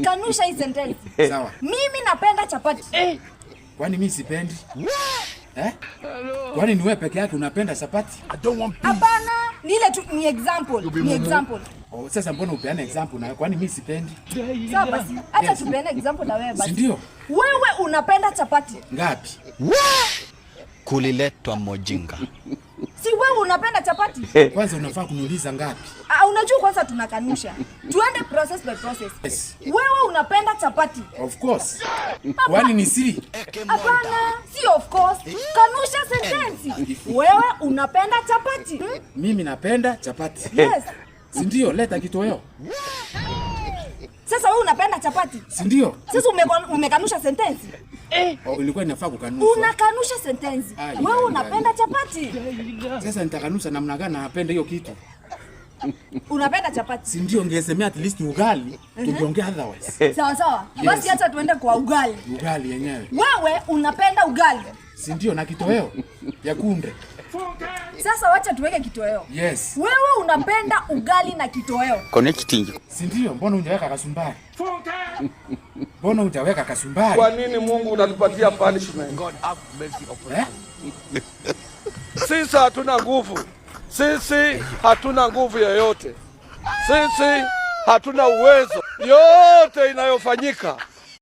Kanusha hii sentence. Sawa. Mimi napenda chapati. Kwani mimi sipendi? Kwani ni wewe peke yake unapenda chapati? Hapana, ni ile tu ni example. Ni example. Oh, sasa mbona upeane example na kwani mimi sipendi? Sawa basi, acha tupeane example na wewe basi. Ndio. Wewe unapenda chapati Ngapi? Kuliletwa mojinga. Si wewe unapenda chapati? Kwanza unafaa kuniuliza ngapi? Unajua kwanza tunakanusha. Tuende process by process. Yes. Wewe unapenda chapati? Of course. Kwani ni siri? Hapana, si of course. Kanusha sentence. Wewe unapenda chapati? Mimi napenda chapati. Yes. Si ndio? Leta kitoweo. Sasa wewe unapenda chapati? Si ndio? Sasa umekanusha sentence. Oh, ilikuwa inafaa kukanusha. Unakanusha sentence. Wewe unapenda chapati? Sasa nitakanusha namna gani napenda hiyo kitu? Unapenda chapati? Si ndio ungesemea at least ugali, tungeongea otherwise. Sawa sawa. Basi acha tuende kwa ugali. Ugali yenyewe. Wewe unapenda ugali? Si ndio na kitoweo ya kunde. Sasa wacha tuweke kitoweo. Yes. Wewe unapenda ugali na kitoweo? Connecting. Si ndio? Mbona hujaweka kasumbari? Mbona hujaweka kasumbari? Kwa nini Mungu unatupatia punishment? God have mercy upon us. Sisi hatuna nguvu. Sisi hatuna nguvu yoyote. Sisi hatuna uwezo. Yote inayofanyika